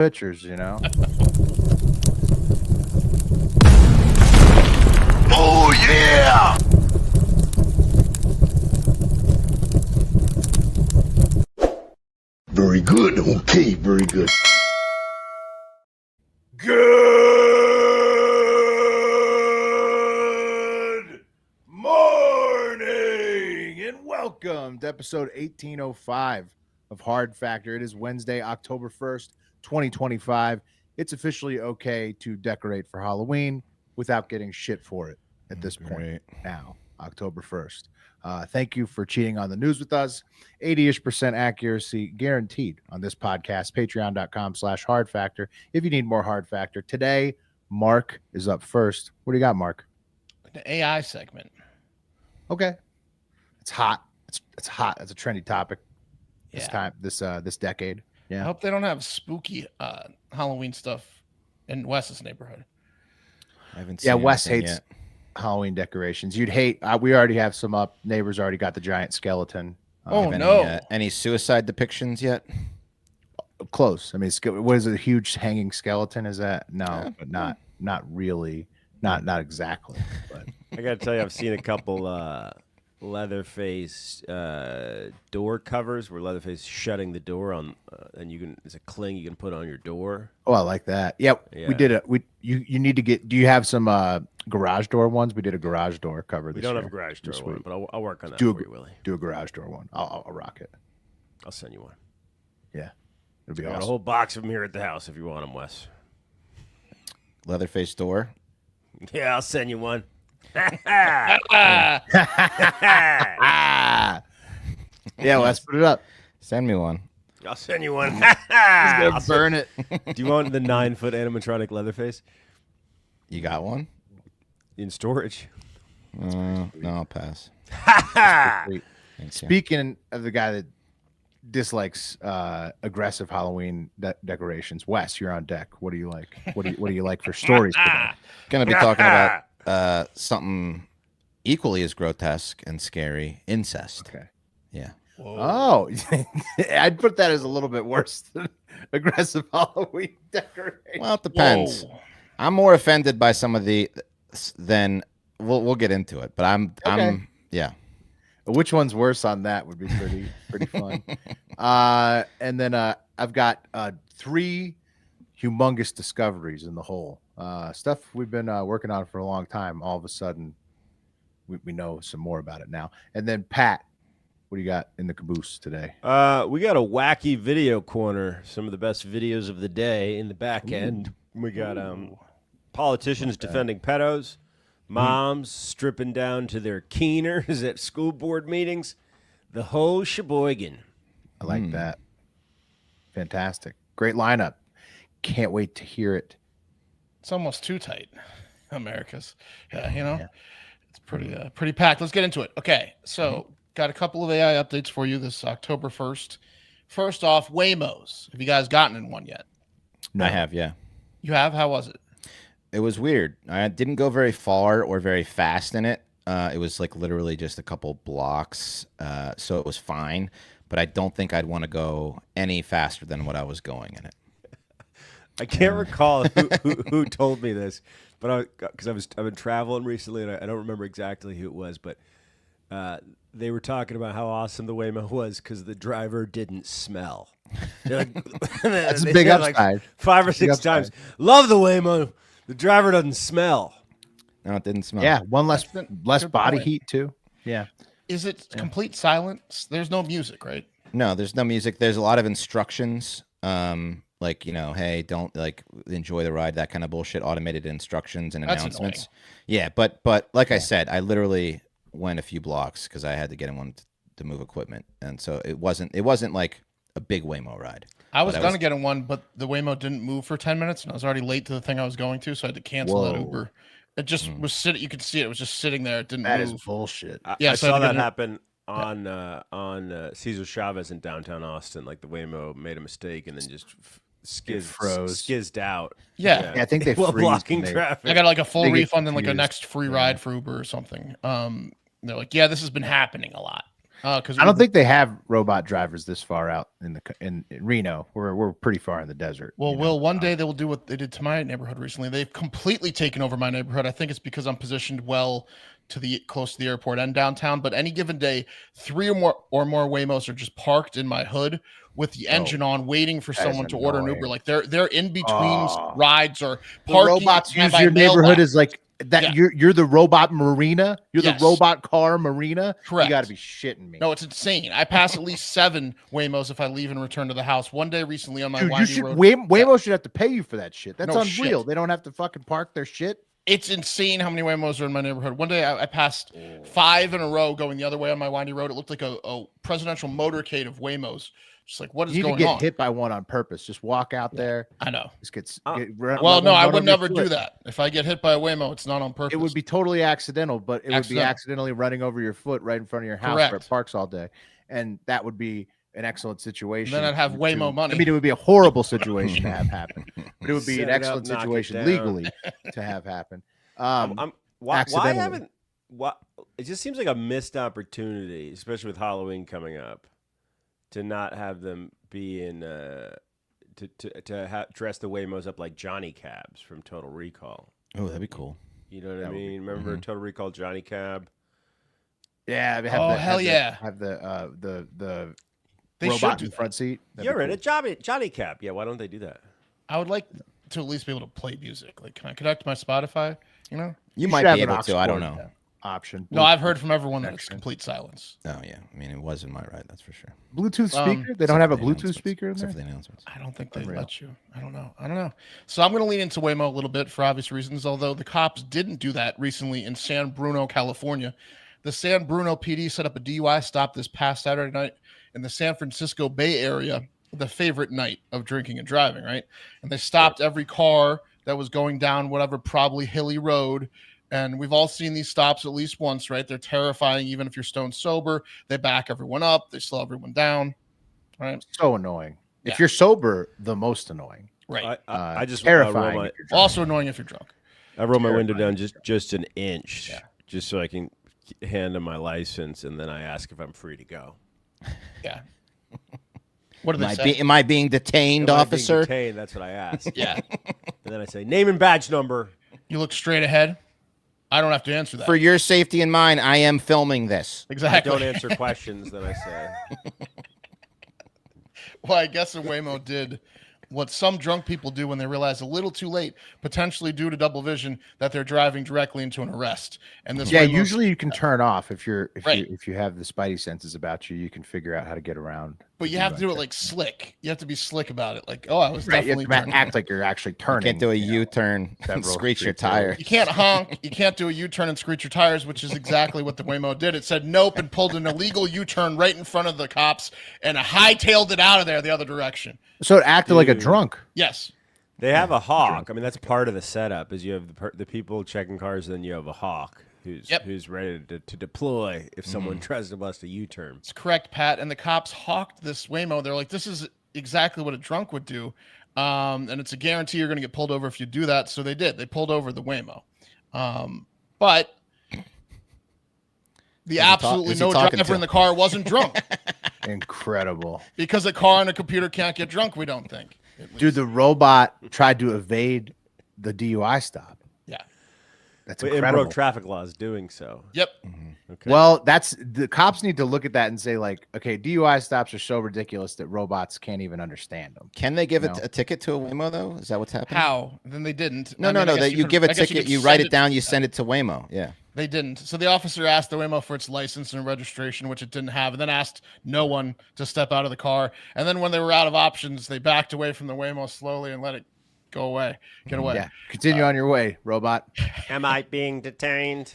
pictures, you know. Oh yeah! Very good. Okay, very good. Good morning and welcome to episode 1805 of Hard Factor. It is Wednesday, October 1st, 2025. It's officially okay to decorate for Halloween without getting shit for it at this point now, October 1st. Thank you for cheating on the news with us. 80-ish% accuracy guaranteed on this podcast. Patreon.com/Hard Factor. If you need more Hard Factor today, Mark is up first. What do you got, Mark? The AI segment. Okay, it's hot. It's hot. It's a trendy topic this time. This decade. Yeah. I hope they don't have spooky Halloween stuff in Wes's neighborhood. I haven't seen Wes anything hates yet. Halloween decorations. You'd hate. We already have some up. Neighbors already got the giant skeleton. Oh no! Any suicide depictions yet? Close. I mean, what is it? A huge hanging skeleton? Is that no? But not really. Not exactly. But I gotta tell you, I've seen a couple Leatherface door covers where Leatherface is shutting the door on, and there's a cling you can put on your door. oh, I like that. Yep. Yeah. We did it. You need to get. Do you have some garage door ones? We did a garage door cover. We this don't year. have a garage door This one, week. but I'll work on that Do for you, Willie. Do a garage door one. I'll rock it. I'll send you one. Yeah, it'll be I got awesome. a whole box of them here at the house if you want them, Wes. Leatherface door. Yeah, I'll send you one. Yeah, let's put it up. Send me one. I'll send you one. I'll burn it. Do you want the 9-foot animatronic Leatherface You got one? in storage? No, I'll pass. Wait. Thanks, yeah. Speaking of the guy that dislikes aggressive Halloween decorations, Wes, you're on deck. What do you like? What do you like for stories today? Gonna be talking about something equally as grotesque and scary: incest. Okay. Yeah. Oh, I'd put that as a little bit worse than aggressive Halloween decoration. Well, it depends. Whoa. I'm more offended by some of the than we'll get into it, but I'm yeah. Which one's worse on that would be pretty fun. And then I've got 3 humongous discoveries in the hole. Stuff we've been working on for a long time. All of a sudden, we know some more about it now. And then Pat, what do you got in the caboose today? We got a wacky video corner. Some of the best videos of the day in the back end. We got politicians defending pedos, moms stripping down to their keeners at school board meetings. The whole sheboygan. I like that. Fantastic. Great lineup. Can't wait to hear it. It's almost too tight. America's. Yeah. It's pretty packed. Let's get into it. Okay, so got a couple of AI updates for you this October 1st. First off, Waymos. Have you guys gotten in one yet? No. I have, yeah. You have? How was it? It was weird. I didn't go very far or very fast in it. It was like literally just a couple blocks, so it was fine. But I don't think I'd want to go any faster than what I was going in it. I can't recall who told me this, but because I've been traveling recently and I don't remember exactly who it was, but they were talking about how awesome the Waymo was because the driver didn't smell. Like, That's a they big said like upside. 5 or 6 upside. times. Love the Waymo. The driver doesn't smell. No, it didn't smell. Yeah, one less Good body point. heat too. Yeah. Is it complete silence? There's no music, right? No, there's no music. There's a lot of instructions. Like, hey, don't enjoy the ride, that kind of bullshit, automated instructions and That's announcements. annoying. Yeah, but like I said, I literally went a few blocks because I had to get in one to move equipment. And so it wasn't like a big Waymo ride. I was But I going to was- get in one, but the Waymo didn't move for 10 minutes, and I was already late to the thing I was going to, so I had to cancel that Whoa. Uber. It just was sitting. You could see it. It was just sitting there. It didn't That move. is bullshit. Yeah, I so I saw had to that get happen on Cesar Chavez in downtown Austin. Like the Waymo made a mistake and then just froze. skizzed out. Yeah. Yeah, I think they While freeze blocking when they- traffic. I got like a full They get refund and like a confused. next free ride for Uber or something. They're like, yeah, this has been happening a lot. Because I don't think they have robot drivers this far out in Reno. We're pretty far in the desert. Well, you know? Will, one day they will do what they did to my neighborhood recently. They've completely taken over my neighborhood. I think it's because I'm positioned well close to the airport and downtown. But any given day, 3 or more Waymos are just parked in my hood with the engine on, waiting for that is someone to order an Uber. annoying. Like they're in between rides or The parking. robots and use by your neighborhood mailbox. as like that. Yeah. You're the robot marina. You're Yes. the robot car marina. Correct. You got to be shitting me. No, it's insane. I pass at least 7 Waymos if I leave and return to the house. One day recently on my Dude, you windy should road. Waymo should have to pay you for that shit. That's No unreal. shit. They don't have to fucking park their shit. It's insane how many Waymos are in my neighborhood. One day I passed 5 in a row going the other way on my windy road. It looked like a presidential motorcade of Waymos. Just like, what is You need going to get on? hit by one on purpose. Just walk out there. I know. Just Well, no, I would never do that. If I get hit by a Waymo, it's not on purpose. It would be totally accidental, but it would be Accidental. accidentally running over your foot right in front of your house where it Correct. parks all day. And that would be an excellent situation. Then I'd have Waymo money. I mean, it would be a horrible situation to have happen, but it would be Set an it up, excellent knock it situation down. legally to have happen. Why accidentally. haven't? Why, it just seems like a missed opportunity, especially with Halloween coming up, to not have them be in dress the Waymos up like Johnny Cabs from Total Recall. Oh, that'd be cool. You know what I That would be- mean? Remember Total Recall Johnny Cab? Yeah, hell yeah. Have the They should robot do in the that. front seat. That'd You're be in cool. a Johnny Cab. Yeah, why don't they do that? I would like to at least be able to play music. Like, can I connect to my Spotify? You know? You should might have be an able aux to. I don't cord know. Option. No, I've heard from everyone that it's Connection. complete silence. Oh yeah. I mean, it was in my right. That's for sure. Bluetooth speaker. They don't have a Bluetooth speaker in Except there. for the announcements. I don't think they Unreal. let you. I don't know. So I'm going to lean into Waymo a little bit for obvious reasons, although the cops didn't do that recently in San Bruno, California. The San Bruno PD set up a DUI stop this past Saturday night in the San Francisco Bay Area, the favorite night of drinking and driving, right? And they stopped every car that was going down whatever probably hilly road. And we've all seen these stops at least once, right? They're terrifying, even if you're stone sober. They back everyone up. They slow everyone down, right? So annoying. Yeah. If you're sober, the most annoying. Right. I just terrifying. roll if you're drunk. Also annoying if you're drunk. I roll my window Terrifying. down just an inch, Yeah. just so I can hand them my license, and then I ask if I'm free to go. Yeah. What do Am they I, say? am I being detained, Am I being officer? detained? That's what I ask. Yeah. And then I say, name and badge number. You look straight ahead. I don't have to answer that. For your safety and mine, I am filming this. I exactly. don't answer questions, then I say. Well, I guess a Waymo did what some drunk people do when they realize a little too late, potentially due to double vision, that they're driving directly into an arrest. And this Yeah, Waymo's- usually you can turn off if Right. you have the spidey senses about you. You can figure out how to get around. but you have to do it like slick. You have to be slick about it. Like, oh, I was Right, you definitely have to turning. act like you're actually turning. Can't do a you know. U-turn and several screech your streets away. tire. You can't honk. You can't do a U-turn and screech your tires, which is exactly what the Waymo did. It said nope and pulled an illegal U-turn right in front of the cops and hightailed it out of there the other direction. So it acted like a Dude. drunk. Yes. They have a hawk. I mean, that's part of the setup. Is you have the people checking cars, then you have a hawk who's ready to deploy if someone tries to bust a U-turn. It's correct, Pat. And the cops hawked this Waymo. They're like, this is exactly what a drunk would do. And it's a guarantee you're going to get pulled over if you do that. So they did. They pulled over the Waymo. But the absolutely is he no talking driver to? in the car wasn't drunk Incredible. because a car and a computer can't get drunk, we don't think. At least. Dude, the robot tried to evade the DUI stop. Yeah. That's But it incredible. broke traffic laws doing so. Yep. Okay. Well, that's the cops need to look at that and say, like, okay, DUI stops are so ridiculous that robots can't even understand them. Can they give No. a ticket to a Waymo though? Is that what's happening? How? Then they didn't. No, I mean, I no. guess That you could- give a I guess ticket, could you write send it down, you send it to Waymo. Yeah. They didn't. So the officer asked the Waymo for its license and registration, which it didn't have, and then asked no one to step out of the car. And then when they were out of options, they backed away from the Waymo slowly and let it go away. Get away. Yeah. Continue on your way, robot. Am I being detained?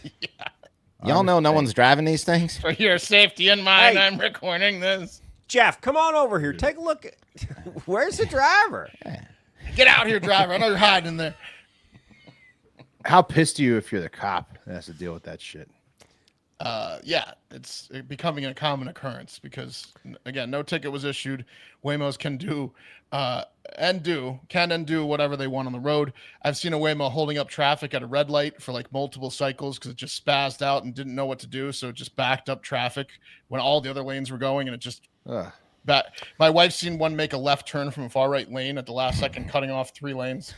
Y'all know no one's driving these things? For your safety and mine, Hey. I'm recording this. Jeff, come on over here. Take a look. Where's the driver? Get out here, driver. I know you're hiding in there. How pissed are you if you're the cop that has to deal with that shit? yeah, it's becoming a common occurrence because again, no ticket was issued. Waymos can do and do whatever they want on the road. I've seen a Waymo holding up traffic at a red light for like multiple cycles because it just spazzed out and didn't know what to do, so it just backed up traffic when all the other lanes were going, and it just. My wife's seen one make a left turn from a far right lane at the last second, cutting off 3 lanes.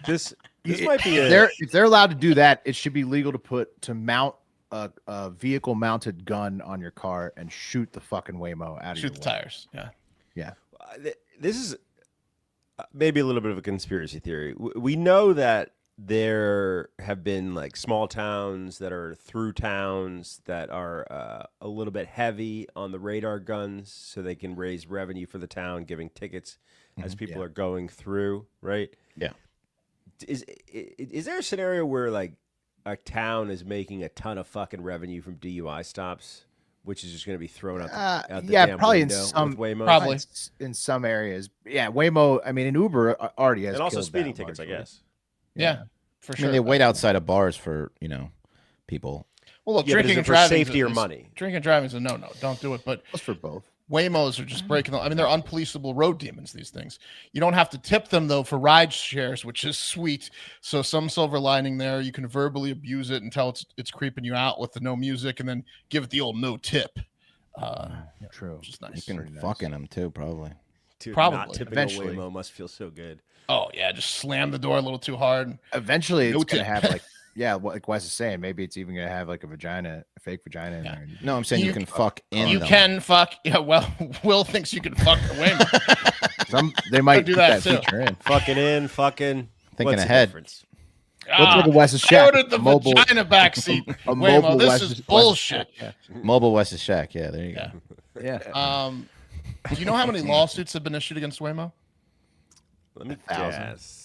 This might be if they're allowed to do that, it should be legal to mount a vehicle mounted gun on your car and shoot the fucking Waymo out of Shoot the tires. Yeah. This is maybe a little bit of a conspiracy theory. We know that there have been like small towns that are through towns that are a little bit heavy on the radar guns so they can raise revenue for the town, giving tickets as people are going through, right? Yeah. Is there a scenario where like a town is making a ton of fucking revenue from DUI stops, which is just going to be thrown out the damn probably in window some with Waymos? Probably. in some areas. Yeah, Waymo. I mean, in Uber already has, And also killed speeding that tickets, I largely. guess. Yeah, for I sure. mean, they wait outside of bars for people. Well, look, Yeah, but is drinking it and for driving safety or money? Drinking and driving is a no. Don't do it. But That's for both. Waymos are just breaking the. I mean, they're unpoliceable road demons. These things. You don't have to tip them though for ride shares, which is sweet. So some silver lining there. You can verbally abuse it until it's creeping you out with the no music, and then give it the old no tip. True. Which is You nice. can fuck in them too, probably. Dude, Probably. not tipping Eventually. a Waymo must feel so good. Oh yeah, just slam the door a little too hard. Eventually, No it's gonna tip. have like like Wes is saying, maybe it's even gonna have like a fake vagina in Yeah. there. No, I'm saying you You- can fuck in You them. can fuck. Yeah, well, Will thinks you can fuck the Waymo. They might do put that that too. feature in. Fucking in, fucking. Thinking what's the ahead. difference? What's like a Wes's I shack? ordered the Mobile- vagina backseat. A Waymo, mobile this Wes's- is bullshit. Yeah. Mobile West's Shack. Yeah, there you Yeah. go. Yeah. Do you know how many lawsuits have been issued against Waymo? Let me 1,000. guess.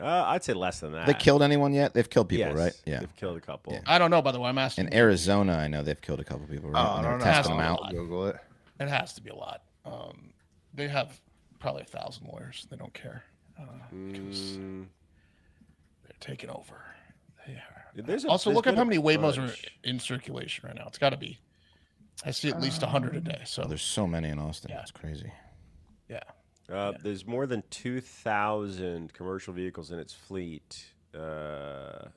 I'd say less than that. They killed anyone yet? They've killed people, Yes, right? Yeah. They've killed a couple. Yeah. I don't know, by the way. I'm asking. In Arizona, I know they've killed a couple people. Right? Oh, When I they were don't know. testing them Has out. to be Google it. It has to be a lot. They have probably 1,000 lawyers. They don't care. 'Cause they're taking over. They are. There's Also, there's look up been how a many Waymos are bunch. in circulation right now. It's got to be. I see at least 100 a day. So Oh, there's so many in Austin. Yeah. It's crazy. yeah. There's more than 2,000 commercial vehicles in its fleet. That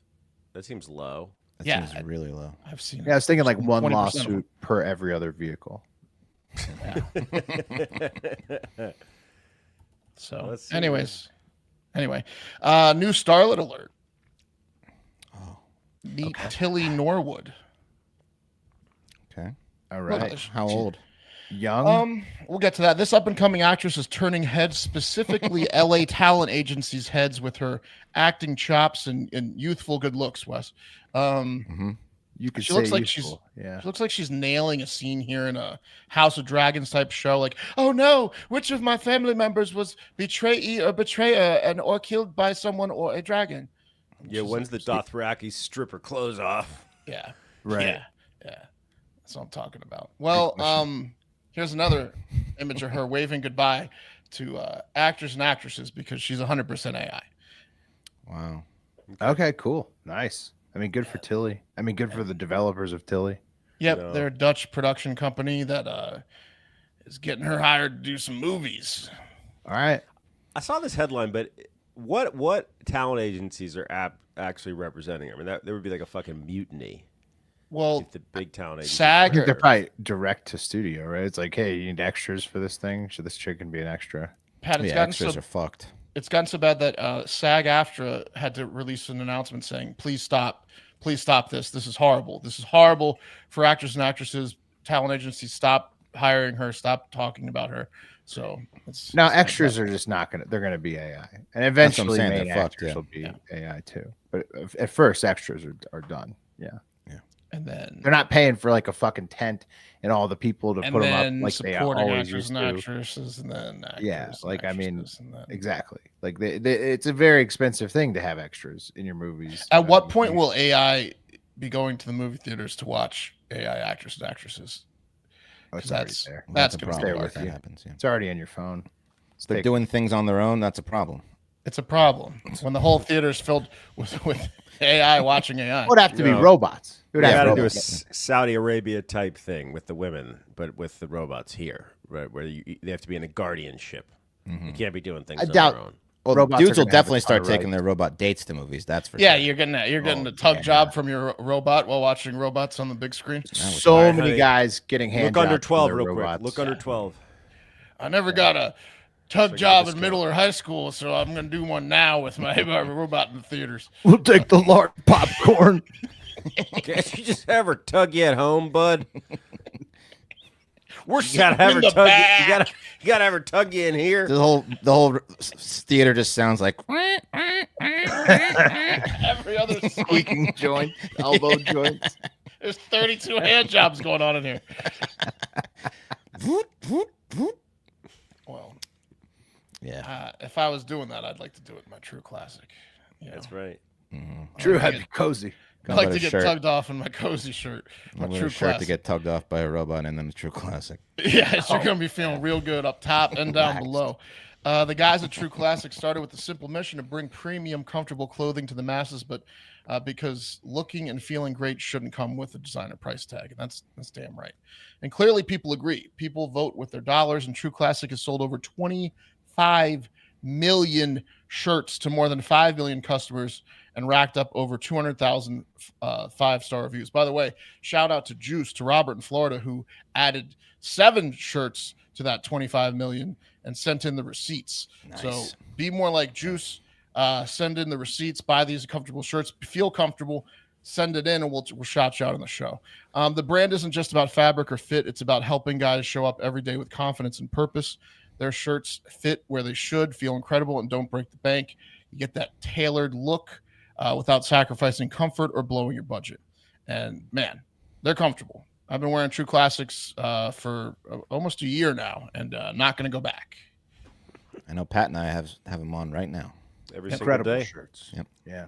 seems low. That Yeah, seems really low. I've seen. Yeah, I was thinking like one 20% of them. lawsuit per every other vehicle. So, Let's see. anyway, new Starlet alert. Oh, Meet Tilly Norwood. okay. All Look, right. How old? Young. We'll get to that. This up and coming actress is turning heads, specifically LA talent agencies' heads, with her acting chops and youthful good looks. Wes, You could she say looks like useful. Yeah. she looks like she's nailing a scene here in a House of Dragons type show. Like, oh no, which of my family members was betrayer and or killed by someone or a dragon? Yeah, when's the Dothraki strip her clothes off? Yeah. Right. Yeah. That's what I'm talking about. Well, here's another image of her waving goodbye to actors and actresses because she's 100% AI. Wow. Okay. Cool. Nice. I mean, good for Tilly. I mean, good for the developers of Tilly. Yep, No. they're a Dutch production company that is getting her hired to do some movies. All right. I saw this headline, but what talent agencies are actually representing her? I mean, there would be like a fucking mutiny Well, if the big talent agencies. I SAG, think they're probably direct to studio, right? It's like, hey, you need extras for this thing. Should this chick can be an extra? Pat, The it's gotten extras so are fucked. it's gotten so bad that SAG-AFTRA had to release an announcement saying, please stop this. This is horrible. This is horrible for actors and actresses. Talent agencies, stop hiring her. Stop talking about her. So it's Now, it's extras are just not gonna. They're gonna be AI, and That's what I'm eventually saying, main they're fucked, actors yeah. will be Yeah. AI too. But at first, extras are done. Yeah, and then they're not paying for like a fucking tent and all the people to and put them then up like they supporting always actors used and to. actresses, and then actors Yeah, and like, I mean, actresses, and then... Exactly. Like it's a very expensive thing to have extras in your movies. At what point will AI be going to the movie theaters to watch AI actors and actresses? Oh, it's 'Cause already that's- there. That's a gonna problem stay if with that you. happens. Yeah. It's already in your phone. If they're doing things on their own, that's a problem. It's a problem when the whole theater's filled with AI watching AI. It would have to be No. robots. It would We have got to to be do a robots. Saudi Arabia type thing with the women, but with the robots here, right? Where they have to be in a guardianship. You can't be doing things I on doubt- their own. Well, Robots dudes are will gonna have a definitely ton start of taking rights. their robot dates to movies. That's for Yeah, sure. you're getting Oh, a tug yeah. job from your robot while watching robots on the big screen. So All right, many honey. guys getting hand Look under jobs from 12 their real robots. quick. Look under 12. I never got a tug So I get job a in discount. middle or high school, so I'm gonna do one now with my robot in the theaters. We'll take the large popcorn. Can't you just have her tug you at home, bud? We're You gotta have in her the tug. back. You gotta have her tug you in here. The whole theater just sounds like Every other Squeaking joints, elbow joints. There's 32 hand jobs going on in here. Well, yeah. if I was doing that, I'd like to do it in my true classic. You know? That's right. True, had to be cozy. I'd like about to a get shirt? tugged off in my cozy shirt. My With true a shirt classic. to get tugged off by a robot and then the true classic. Yes, you're going to be feeling real good up top and down below. The guys at True Classic started with the simple mission to bring premium, comfortable clothing to the masses, but because looking and feeling great shouldn't come with a designer price tag. And that's damn right. And clearly people agree. People vote with their dollars, and True Classic has sold over 25 million shirts to more than 5 million customers and racked up over 200,000 5-star reviews. By the way, shout out to Juice, to Robert in Florida, who added 7 shirts to that 25 million and sent in the receipts. Nice. So be more like Juice. Send in the receipts, buy these comfortable shirts, feel comfortable, send it in, and we'll shout you out on the show. The brand isn't just about fabric or fit. It's about helping guys show up every day with confidence and purpose. Their shirts fit where they should, feel incredible, and don't break the bank. You get that tailored look without sacrificing comfort or blowing your budget. And man, they're comfortable. I've been wearing True Classics for almost a year now, and not going to go back. I know Pat and I have them on right now. Every single Incredible day. shirts. Yep. Yeah.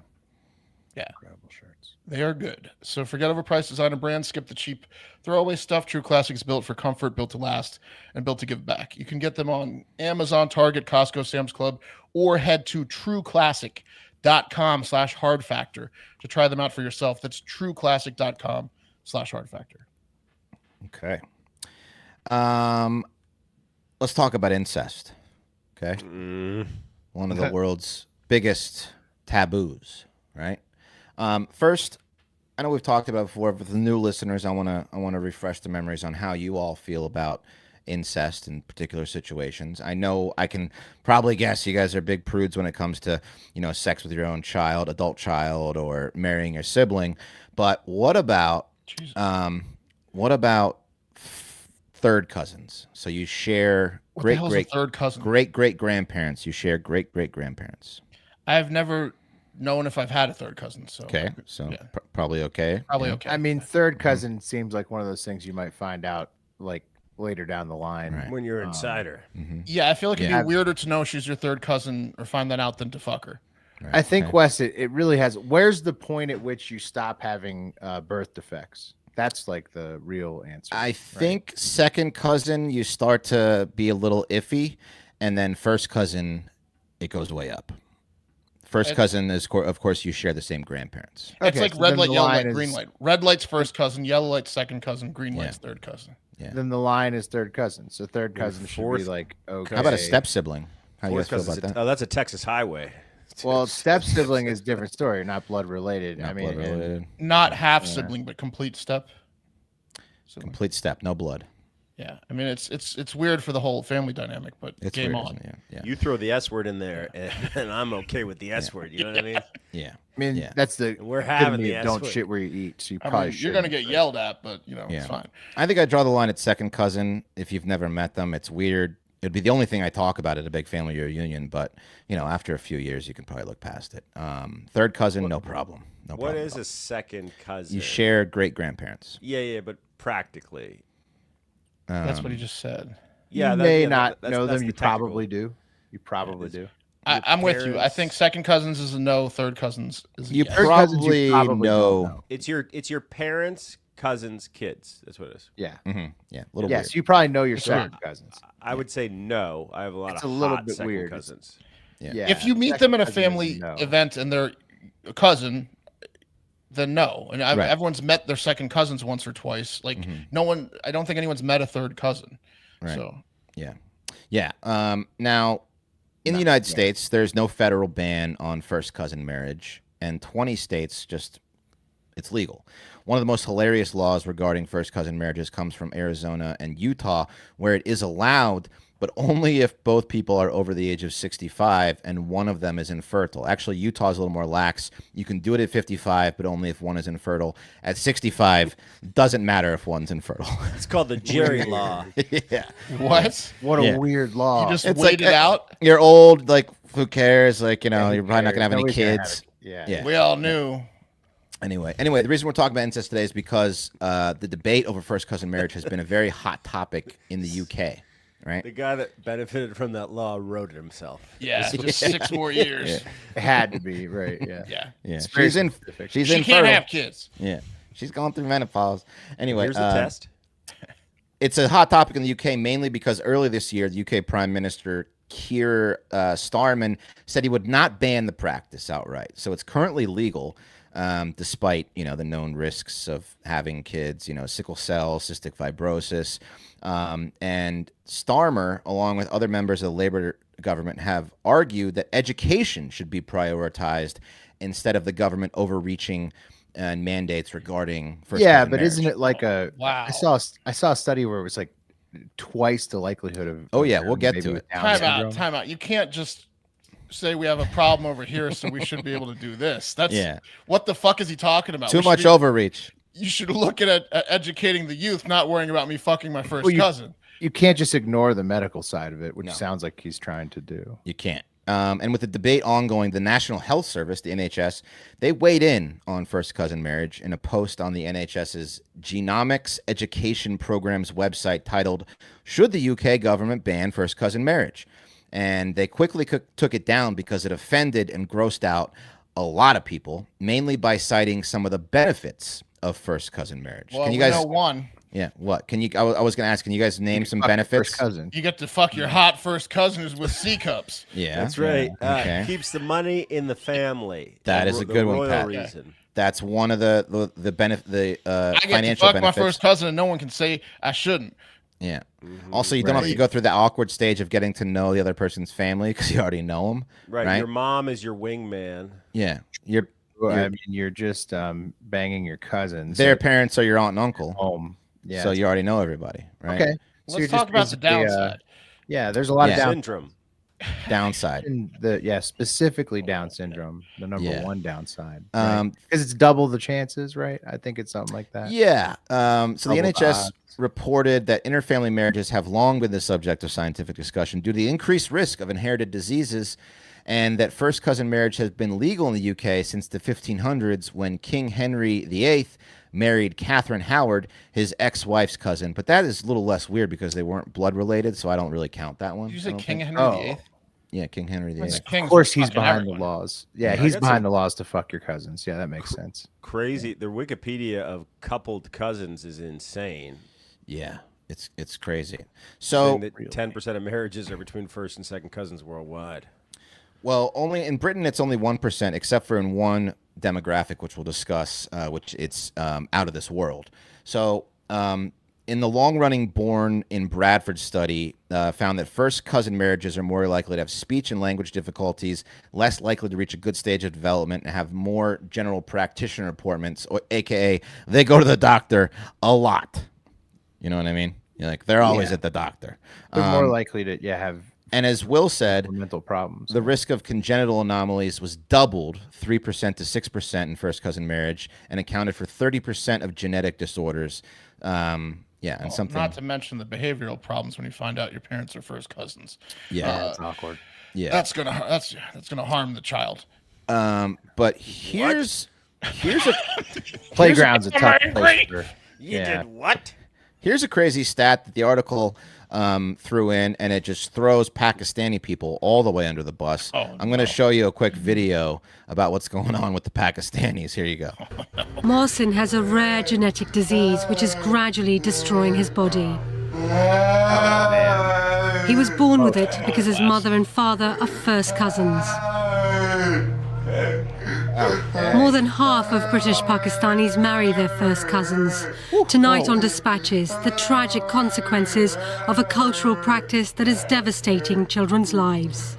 Yeah. Incredible shirts. They are good. So forget overpriced designer brands. Skip the cheap throwaway stuff. True Classics built for comfort, built to last, and built to give back. You can get them on Amazon, Target, Costco, Sam's Club, or head to trueclassic.com/hard factor to try them out for yourself. That's trueclassic.com/hard factor. Okay. Let's talk about incest. Okay. One of the world's biggest taboos, right? First, I know we've talked about before, but for the new listeners, I want to refresh the memories on how you all feel about incest in particular situations. I know I can probably guess you guys are big prudes when it comes to, sex with your own child, adult child, or marrying your sibling. But what about third cousins? So you share What the hell is a third cousin? great grandparents. You share great grandparents. I've never known if I've had a third cousin. So Okay, so yeah. probably okay. Probably Yeah. okay. I mean, third cousin seems like one of those things you might find out like later down the line. Right. When you're insider. Yeah, I feel like it'd Yeah. be weirder to know she's your third cousin or find that out than to fuck her. Right, I think, okay. Wes, it really has. Where's the point at which you stop having birth defects? That's like the real answer. I think second cousin you start to be a little iffy, and then first cousin it goes way up. First cousin is, of course, you share the same grandparents. It's like red then light, the yellow line light, green is- light. Red light's first cousin, yellow light's second cousin, green light's third cousin. Then the line is third cousin. So third cousin should be fourth like okay. How about a step sibling? How do you Fourth guys feel cousin's about that? Oh, that's a Texas highway. Well, step sibling is a different story, not blood related. Not I mean, blood related. Not half sibling, but complete step. Sibling. Complete step, no blood. Yeah, I mean it's weird for the whole family dynamic, but It's game weird, on. isn't it? Yeah. You throw the S word in there, and I'm okay with the S word. You know what I mean? Yeah. I mean, Yeah. that's the We're having epitome the of don't S-word. shit where you eat. So you I probably mean, you're gonna shouldn't. get yelled at, but Yeah. it's fine. I think I draw the line at second cousin. If you've never met them, it's weird. It'd be the only thing I talk about at a big family reunion, but after a few years, you can probably look past it. Third cousin, no problem. No What problem. is a second cousin? You share great grandparents. Yeah, but practically. That's what he just said. Yeah, you that- may yeah, not that's- know that's them. the You technical- probably do. You probably do. I'm with you. I parents- think second cousins is a no, third cousins is a You yes. Third cousins, you probably don't know. It's your parents, cousins, kids. That's what it is. Yeah. Yeah, a little Yes, weird. you probably know your It's second weird. cousins. I would say no. I have a lot It's of a little hot bit second weird. cousins. Yeah. If you meet Second them at a cousin is family no. event and they're a cousin, then no. And Right. everyone's met their second cousins once or twice. Like I don't think anyone's met a third cousin. Right. So Yeah. Now, in the United States, there's no federal ban on first cousin marriage, and 20 states it's legal. One of the most hilarious laws regarding first cousin marriages comes from Arizona and Utah, where it is allowed, but only if both people are over the age of 65 and one of them is infertile. Actually, Utah is a little more lax. You can do it at 55, but only if one is infertile. At 65, doesn't matter if one's infertile. It's called the Jerry Law. Yeah. what? What a Yeah. weird law. You just It's wait like, it out? You're old, like, who cares? Like, you're Who probably not going to have cares? any Nobody's gonna have kids. it. Yeah. We all knew. Anyway, the reason we're talking about incest today is because the debate over first cousin marriage has been a very hot topic in the UK, right? The guy that benefited from that law wrote it himself. Yeah, just 6 more years. Yeah. It had to be, right? Yeah. Yeah. Yeah, It's very she's in. specific. She's She infertile. can't have kids. Yeah, she's going through menopause. Anyway, Here's the test. it's a hot topic in the UK mainly because earlier this year, the UK Prime Minister Keir Starmer said he would not ban the practice outright. So it's currently legal, despite the known risks of having kids. Sickle cell, cystic fibrosis, and Starmer, along with other members of the Labour government, have argued that education should be prioritized instead of the government overreaching and mandates regarding first Yeah, cousin but marriage. isn't it like a? Wow. I saw a study where it was like twice the likelihood of. Oh, yeah, of we'll get maybe to with it. Down Time out. syndrome. Time out. You can't just say we have a problem over here, so we should be able to do this. That's Yeah. What the fuck is he talking about? Too We should much be- overreach. You should look at educating the youth, not worrying about me fucking my first Well, cousin. You can't just ignore the medical side of it, which No. sounds like he's trying to do. You can't. And with the debate ongoing, the National Health Service, the NHS, they weighed in on first cousin marriage in a post on the NHS's Genomics Education Program's website titled, "Should the UK government ban first cousin marriage?" And they quickly took it down because it offended and grossed out a lot of people, mainly by citing some of the benefits of first cousin marriage. Well, Can you we guys? know one. Yeah. What? Can you? I was going to ask. Can you guys name some Fuck your benefits? First cousin. You get to fuck your hot first cousins with C cups. Yeah, That's right. Okay. Keeps the money in the family. That is a good one, royal Pat. reason. That's one of the benefit, the I get financial to fuck benefits. my first cousin, and no one can say I shouldn't. Yeah. Also, you don't have to Right. go through the awkward stage of getting to know the other person's family because you already know them. Right. Your mom is your wingman. Yeah. You're Well, I You're- mean, you're just banging your cousins. their at parents are your aunt and uncle, home. Yeah. so you already know everybody, right? okay. So you're Let's talk just about the basically, downside. yeah, there's a lot Yeah. of down Syndrome. Downside. specifically Down syndrome, the number Yeah. one downside. Um, Because it's double the chances, right? I think it's something like that. Yeah. So the Double the NHS odds. reported that interfamily marriages have long been the subject of scientific discussion due to the increased risk of inherited diseases, and that first cousin marriage has been legal in the UK since the 1500s when King Henry VIII married Catherine Howard, his ex-wife's cousin. But that is a little less weird because they weren't blood related, so I don't really count that one. Did you I say don't King think. Henry Oh. VIII? Yeah, King Henry VIII. That's kings Of course, for he's fucking behind everyone. the laws. Yeah, I he's got behind some- the laws to fuck your cousins. Yeah, that makes sense. Crazy. The Wikipedia of coupled cousins is insane. Yeah, it's crazy. Saying So, that 10% of marriages are between first and second cousins worldwide. well, only in Britain it's only 1%, except for in one demographic, which we'll discuss, which it's out of this world. So, in the long-running Born in Bradford study, found that first cousin marriages are more likely to have speech and language difficulties, less likely to reach a good stage of development, and have more general practitioner appointments, or AKA they go to the doctor a lot. You know what I mean? You're like they're always Yeah. at the doctor. They're more likely to have And as Will said, mental problems. the risk of congenital anomalies was doubled 3% to 6% in first cousin marriage and accounted for 30% of genetic disorders. Yeah, and something. Not to mention the behavioral problems when you find out your parents are first cousins. Yeah, It's awkward. yeah. That's gonna harm the child. But here's a Playground's a tough angry. place for. You Yeah. did what? here's a crazy stat that the article threw in, and it just throws Pakistani people all the way under the bus. Oh, I'm going to show you a quick video about what's going on with the Pakistanis. Here you go. Mohsin has a rare genetic disease which is gradually destroying his body. Oh, man. He was born with it because his mother and father are first cousins. More than half of British Pakistanis marry their first cousins. Tonight on Dispatches, the tragic consequences of a cultural practice that is devastating children's lives.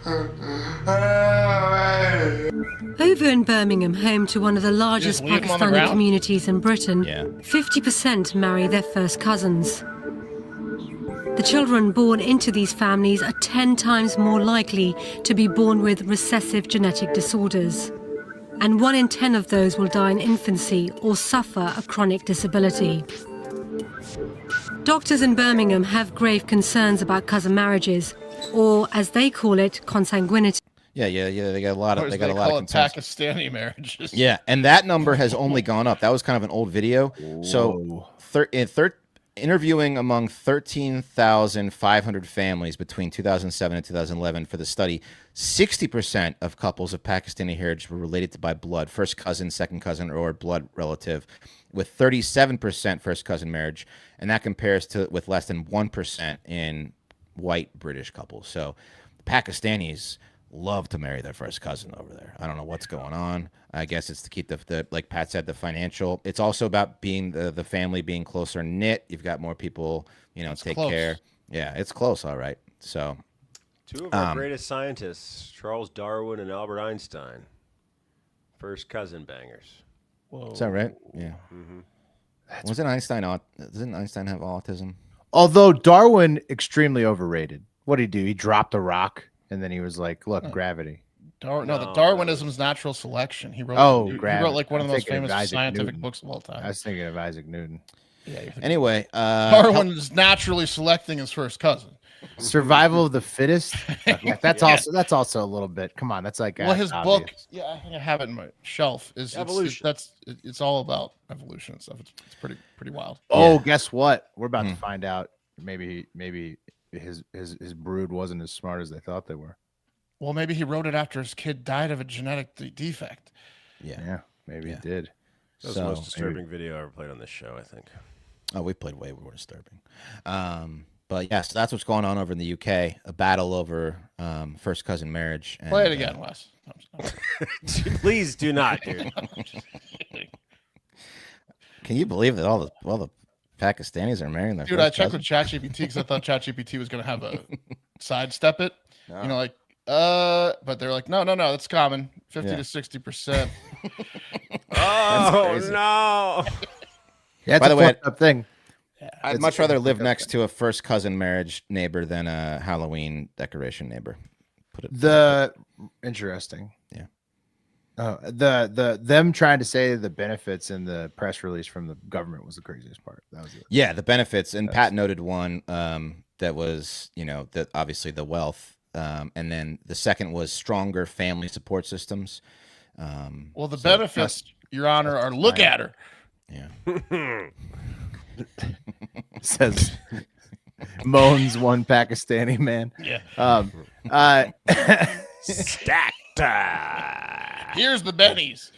Over in Birmingham, home to one of the largest leave 'em on the Pakistani ground? communities in Britain, Yeah. 50% marry their first cousins. The children born into these families are 10 times more likely to be born with recessive genetic disorders. And 1 in 10 of those will die in infancy or suffer a chronic disability. Doctors in Birmingham have grave concerns about cousin marriages, or as they call it, consanguinity. Yeah. They got a lot Or of as they got they a lot call of it, concerns. Pakistani marriages. Yeah, and that number has only gone up. That was kind of an old video. So, interviewing among 13,500 families between 2007 and 2011 for the study, 60% of couples of Pakistani heritage were related to by blood, first cousin, second cousin, or blood relative, with 37% first cousin marriage, and that compares to with less than 1% in white British couples. So, the Pakistanis love to marry their first cousin over there. I don't know what's going on. I guess it's to keep the like Pat said, the financial. It's also about being the family being closer knit. You've got more people, take close. care. Yeah, it's close, all right. So Two of our greatest scientists, Charles Darwin and Albert Einstein, first cousin bangers. Whoa. is that right? Yeah. Wasn't Einstein? Doesn't Einstein have autism? Although Darwin extremely overrated. What did he do? He dropped a rock and then he was like, "Look, gravity." The Darwinism's natural selection. He wrote. Oh, he wrote gravity. like one of I'm the most thinking of famous Isaac scientific Newton. books of all time. I was thinking of Isaac Newton. Yeah, you're thinking- Anyway, Darwin's naturally selecting his first cousin. Survival of the fittest. Yeah, that's also a little bit. Come on, that's like Well, his obvious. book, yeah, I think I have it in my shelf. Is Evolution. It's all about evolution and stuff. It's pretty wild. Oh, guess what? We're about to find out. Maybe his brood wasn't as smart as they thought they were. Well, maybe he wrote it after his kid died of a genetic defect. Yeah, maybe he did. That was the most disturbing video I ever played on this show, I think. Oh, we played way more disturbing. But yes, that's what's going on over in the UK. A battle over first cousin marriage. And, Play it again, Wes. Please do not, dude. Can you believe that all the Pakistanis are marrying their Dude, first I checked cousin? with ChatGPT because I thought ChatGPT was going to have a sidestep it. But they're like, no, that's common, 50 to 60%. Oh, crazy. no. Yeah, By the way, fucked up thing. I'd much rather live next to a first cousin marriage neighbor than a Halloween decoration neighbor. Interesting. Yeah. Them trying to say the benefits in the press release from the government was the craziest part. That was it. Yeah, the benefits, and Pat noted one that was, that obviously the wealth, and then the second was stronger family support systems. Well, the benefits, Your Honor, are look at her. Yeah. Says moans one Pakistani man. Yeah. Stacked. Here's the bennies.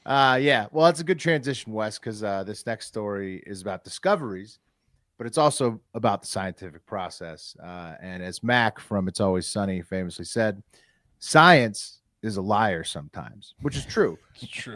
Yeah. Well, it's a good transition, Wes, because this next story is about discoveries, but it's also about the scientific process. And as Mac from It's Always Sunny famously said, science is a liar sometimes, which is true. It's true.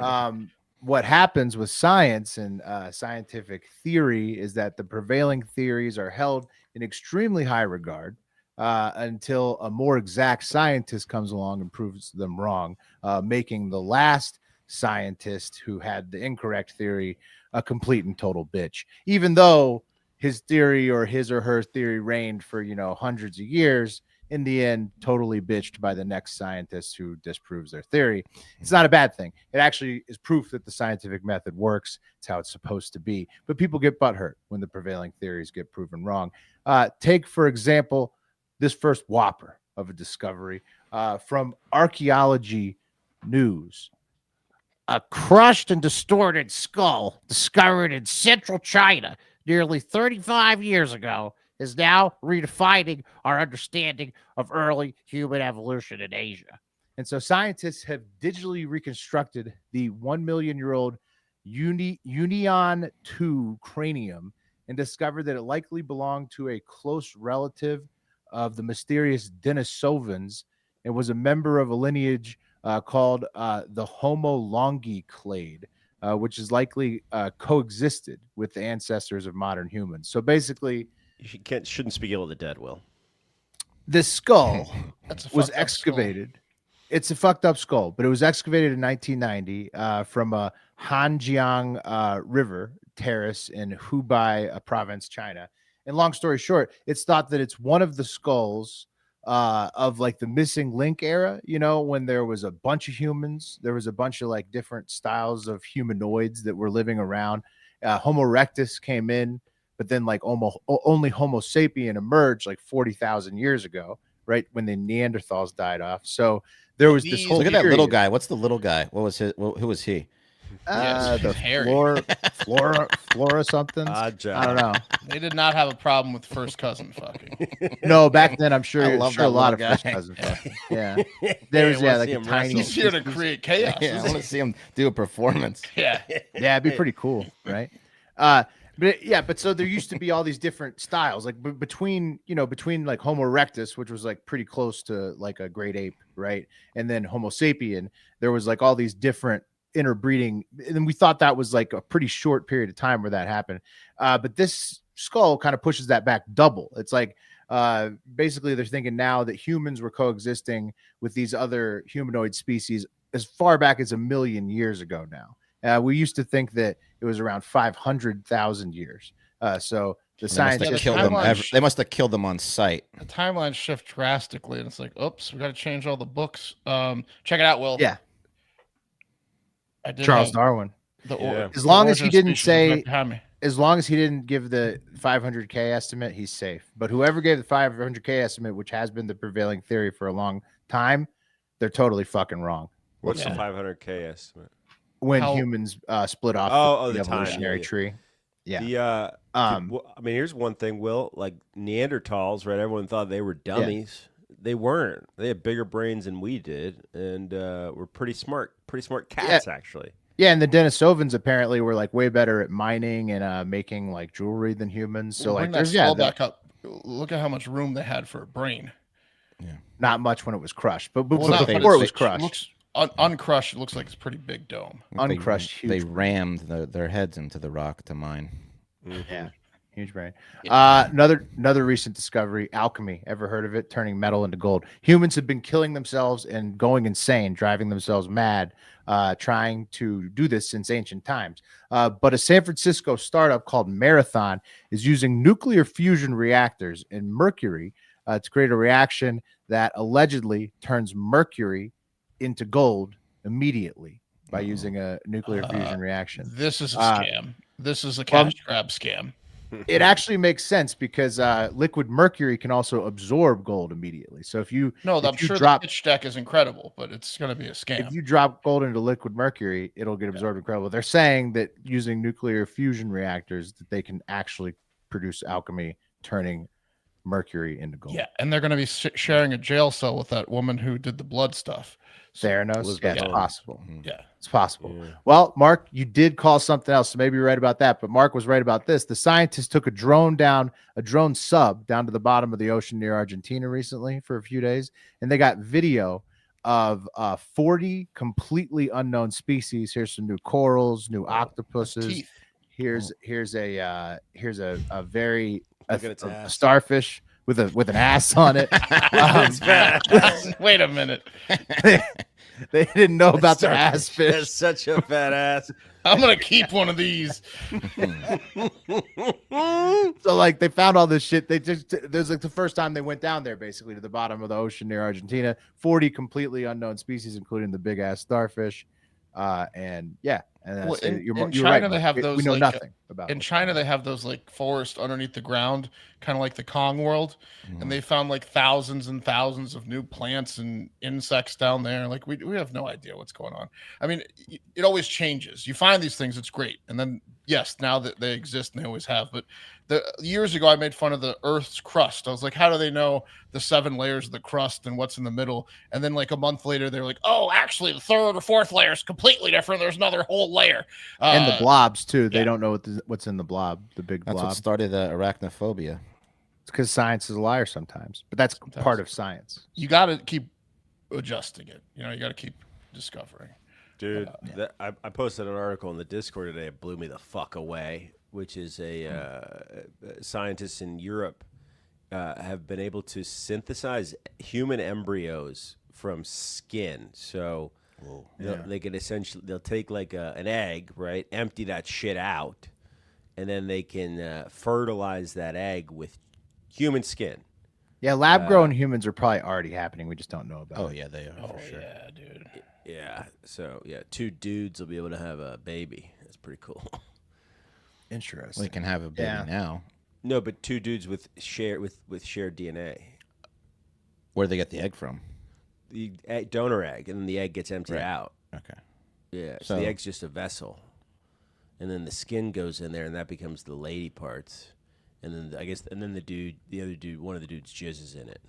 What happens with science and scientific theory is that the prevailing theories are held in extremely high regard until a more exact scientist comes along and proves them wrong, making the last scientist who had the incorrect theory a complete and total bitch, even though his theory or his or her theory reigned for hundreds of years. In the end, totally bitched by the next scientist who disproves their theory. It's not a bad thing. It actually is proof that the scientific method works. It's how it's supposed to be. But people get butthurt when the prevailing theories get proven wrong. Take, for example, this first whopper of a discovery from Archaeology News. A crushed and distorted skull discovered in central China nearly 35 years ago is now redefining our understanding of early human evolution in Asia. And so scientists have digitally reconstructed the 1 million year old Union 2 cranium and discovered that it likely belonged to a close relative of the mysterious Denisovans and was a member of a lineage called the Homo longi clade, which is likely coexisted with the ancestors of modern humans. So basically, Shouldn't speak ill of the dead, Will. this skull That's a was fucked up skull. excavated. It's a fucked up skull, but it was excavated in 1990 from a Hanjiang River terrace in Hubei province, China. And long story short, it's thought that it's one of the skulls of like the missing link era, you know, when there was a bunch of humans, there was a bunch of like different styles of humanoids that were living around. Homo erectus came in, but then like only Homo sapien emerged like 40,000 years ago, right when the Neanderthals died off. So there was this whole Look at that little period. guy. What's the little guy? What was his? Who was he? Yes, The he's hairy. flora something. I don't know. They did not have a problem with first cousin fucking. No, back then I'm sure, I love sure a that lot of little first guy. cousins. Yeah, there was wanna like see a him tiny. wrestle. He's here to create chaos. Yeah, I isn't want to see him do a performance. he? Yeah. Yeah, it'd be pretty cool, right? But so there used to be all these different styles, like between like Homo erectus, which was like pretty close to like a great ape, right, and then Homo sapien. There was like all these different interbreeding, and we thought that was like a pretty short period of time where that happened. But this skull kind of pushes that back double. It's like basically they're thinking now that humans were coexisting with these other humanoid species as far back as 1 million years ago now. We used to think that it was around 500,000 years. So the scientists They must have killed them on site. The timelines shift drastically, and it's like, oops, we got to change all the books. Check it out, Will. Yeah. I did Charles have Darwin. Yeah. As long as he origin didn't species say, right behind me. as long as he didn't give the 500K estimate, he's safe. But whoever gave the 500K estimate, which has been the prevailing theory for a long time, they're totally fucking wrong. What's Yeah. the 500K estimate? When How- humans split off the time, evolutionary yeah. tree. Yeah. The I mean, here's one thing, Will. Like Neanderthals, right? Everyone thought they were dummies. They weren't. They had bigger brains than we did, and were pretty smart cats, actually. Yeah, and the Denisovans apparently were like way better at mining and making like jewelry than humans. So Bring like, that there's skull back up. Look at how much room they had for a brain. not much when it was crushed, but Well, not- before but it was crushed, looks uncrushed. It looks like it's a pretty big dome. uncrushed, They huge. rammed their heads into the rock to mine. Yeah, huge brain. Another recent discovery: alchemy. Ever heard of it? Turning metal into gold. Humans have been killing themselves and going insane, driving themselves mad, trying to do this since ancient times. But a San Francisco startup called Marathon is using nuclear fusion reactors and mercury to create a reaction that allegedly turns mercury into gold immediately by using a nuclear fusion reaction. This is a scam. This is a cash grab scam. It actually makes sense because liquid mercury can also absorb gold immediately. So if you I'm you sure drop the pitch deck is incredible, but it's going to be a scam. if you drop gold into liquid mercury, it'll get absorbed incredible. They're saying that using nuclear fusion reactors that they can actually produce alchemy, turning mercury into gold. Yeah, and they're going to be sharing a jail cell with that woman who did the blood stuff. Theranos. Elizabeth Yeah, it's Holmes. possible. Yeah. It's possible. Well, Mark, you did call something else, so maybe you're right about that. But Mark was right about this. The scientists took a drone sub down to the bottom of the ocean near Argentina recently for a few days, and they got video of 40 completely unknown species. Here's some new corals, new octopuses. Teeth. Here's a very Look at its a ass. starfish with an ass on it. Wait a minute. They didn't know about the ass fish. That's such a fat ass. I'm going to keep one of these. So like they found all this shit. There's like the first time they went down there basically to the bottom of the ocean near Argentina. 40 completely unknown species, including the big ass starfish. And that's, Well, you're in right, China, they Mike. have We those, know like, nothing about In it. China, they have those like forests underneath the ground, kind of like the Kong world, and they found like thousands and thousands of new plants and insects down there. Like we have no idea what's going on. I mean, it always changes. You find these things, it's great, and then yes, now that they exist and they always have. But years ago, I made fun of the Earth's crust. I was like, how do they know the 7 layers of the crust and what's in the middle? And then like a month later, they're like, oh, actually, the 3rd or 4th layer is completely different. There's another whole layer. And the blobs too. They yeah. don't know what's in the blob, the big That's blob. what started arachnophobia. It's because science is a liar sometimes, but that's part of science. You got to keep adjusting it. You know, you got to keep discovering. Dude, I posted an article in the Discord today. It blew me the fuck away. Which is scientists in Europe have been able to synthesize human embryos from skin. So they can they'll take like an egg, right? Empty that shit out, and then they can fertilize that egg with human skin. Yeah, lab grown humans are probably already happening. We just don't know about. Oh it. yeah, they are for sure. Yeah, dude. Yeah. So yeah, 2 dudes will be able to have a baby. That's pretty cool. Interesting. We can have a baby now. No, but 2 dudes with shared DNA. Where do they get the egg from? The donor egg, and then the egg gets emptied out. Okay. Yeah, so the egg's just a vessel, and then the skin goes in there, and that becomes the lady parts, and then one of the dudes jizzes in it.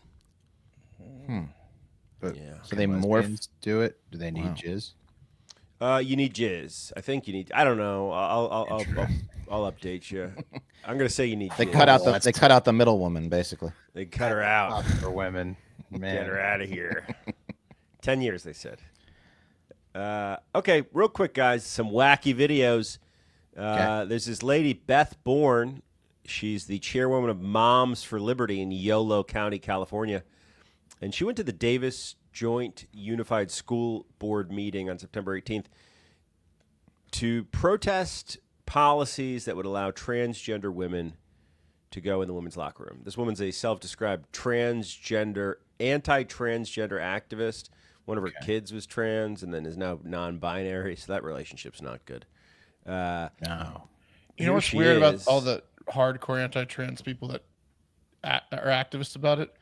But Yeah. So they lesbians morph. do it. Do they need jizz? You need jizz. I think you need. I don't know. I'll update you. I'm gonna say you need. They jizz. cut out the middle woman basically. They cut her out. For women, man. Get her out of here. 10 years, they said. Okay, real quick, guys. Some wacky videos. There's this lady, Beth Bourne. She's the chairwoman of Moms for Liberty in Yolo County, California. And she went to the Davis Joint Unified School Board meeting on September 18th to protest policies that would allow transgender women to go in the women's locker room. This woman's a self-described anti-transgender activist. One of her kids was trans and then is now non-binary, so that relationship's not good. No. You know what's weird about all the hardcore anti-trans people that are activists about it?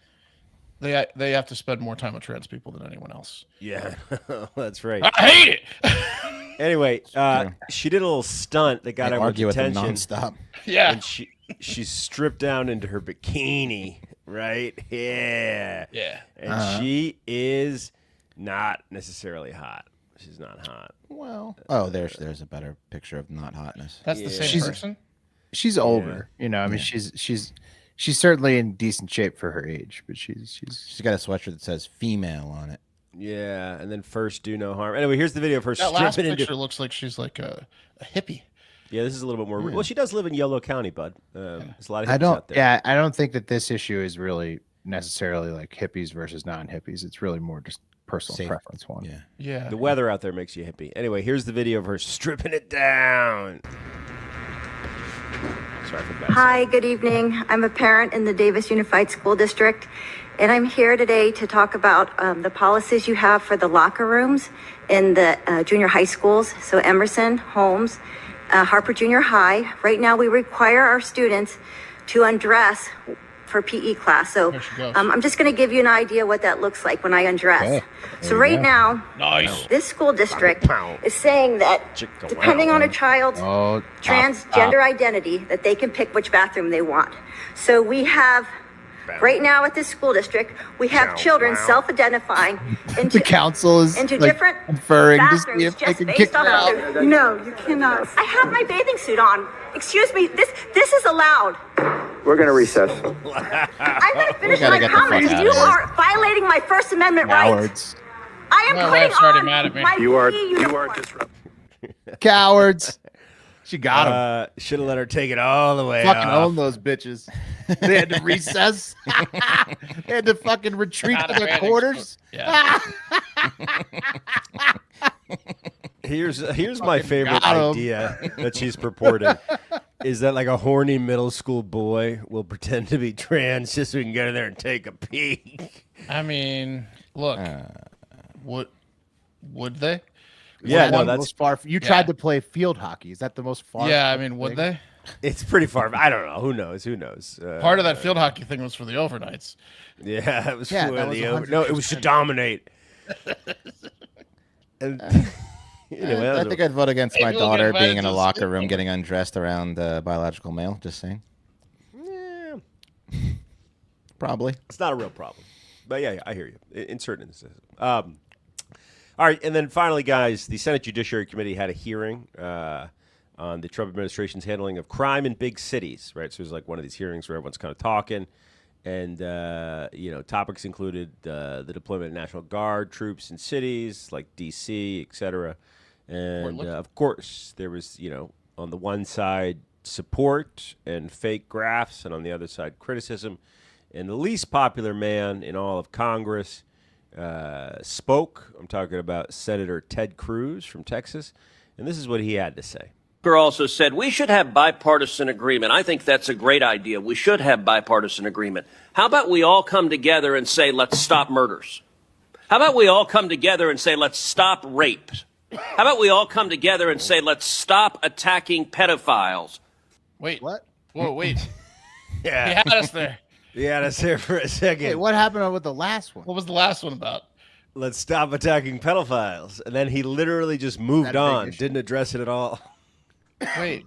They have to spend more time with trans people than anyone else. Yeah, that's right. I hate it. Anyway, she did a little stunt that got They her argue with them attention. nonstop. Yeah. And she stripped down into her bikini, right? Yeah. Yeah. And she is not necessarily hot. She's not hot. Well, there's a better picture of not hotness. That's the same person? She's older. You know, I mean, she's certainly in decent shape for her age, but she's She's got a sweatshirt that says female on it. Yeah, and then first do no harm. Anyway, here's the video of her That last stripping picture into. looks like she's like a hippie. Yeah, this is a little bit more. Well, she does live in Yolo County, bud. There's a lot of hippies I don't. out there. Yeah, I don't think that this issue is really necessarily like hippies versus non-hippies. It's really more just personal Safe. preference one. Yeah. Yeah. The weather out there makes you hippie. Anyway, here's the video of her stripping it down. Sorry for that. Hi, good evening. I'm a parent in the Davis Unified School District, and I'm here today to talk about the policies you have for the locker rooms in the junior high schools. So Emerson, Holmes, Harper Junior High. Right now, we require our students to undress for PE class. So There she goes. I'm just going to give you an idea what that looks like when I undress. Okay. So right now, Nice. this school district is saying that depending on a child's Oh, transgender identity, that they can pick which bathroom they want. So we have, right now at this school district, we have children self-identifying into the council is into like, different conferring to bathrooms see if they just can based kick her on out. No, you cannot. I have my bathing suit on. Excuse me, this is allowed. We're going to recess. I'm going to finish gotta my get the fuck comments. out of You here. are violating my First Amendment rights. Cowards. I am My putting wife's already on mad at me. my You are PE uniform. disrupting. Cowards. She got him. Should have let her take it all the way Fucking off. own those bitches. They had to recess. They had to fucking retreat Out to of their bathing quarters. suit. Yeah. Here's my favorite got 'em. idea that she's purporting is that like a horny middle school boy will pretend to be trans just so we can get in there and take a peek. I mean, look, would they? Yeah, no, One that's most far. You tried to play field hockey. Is that the most far? Yeah, I mean, would they? it's pretty far. I don't know. Who knows? Who knows? Part of that field hockey thing was for the overnights. Yeah, it was Yeah, for that was the no, it was to dominate. And anyway, I think I'd vote against my Maybe we'll get daughter invited being in to a the locker sleepover. room getting undressed around a biological male. Just saying. Probably. it's not a real problem. But yeah, I hear you in certain instances. All right, and then finally, guys, the Senate Judiciary Committee had a hearing on the Trump administration's handling of crime in big cities, right? So it was like one of these hearings where everyone's kind of talking, and topics included the deployment of National Guard troops in cities like D.C., et cetera. And of course, there was, on the one side, support and fake graphs, and on the other side, criticism. And the least popular man in all of Congress spoke. I'm talking about Senator Ted Cruz from Texas. And this is what he had to say. Also said we should have bipartisan agreement. I think that's a great idea. We should have bipartisan agreement. How about we all come together and say, let's stop murders? How about we all come together and say, let's stop rape? How about we all come together and say, let's stop attacking pedophiles? Wait. What? Whoa, wait. Yeah. He had us there. He had us there for a second. Hey, what happened with the last one? What was the last one about? Let's stop attacking pedophiles. And then he literally just moved That a big on, issue? didn't address it at all. Wait.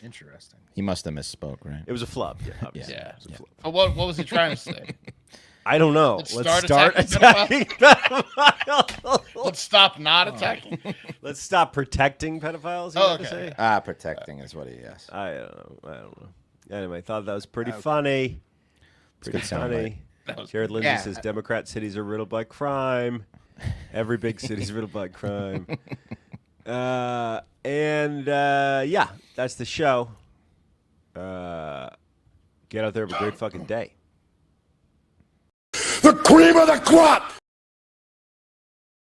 Interesting. He must have misspoke, right? It was a flub. Yeah, obviously. Yeah. It was a flub. Oh, what was he trying to say? I don't know. Let's Let's start start attacking attacking pedophiles. Let's stop not attacking. Let's stop protecting pedophiles. You Oh, had to okay. say? Protecting is what he yes. I don't know. Anyway, I thought that was pretty funny. Pretty good soundbite. funny. That was Jared Lindsay Yeah. says Democrat cities are riddled by crime. Every big city's riddled by crime. Yeah, that's the show. Get out there, have a great fucking day. The cream of the crop!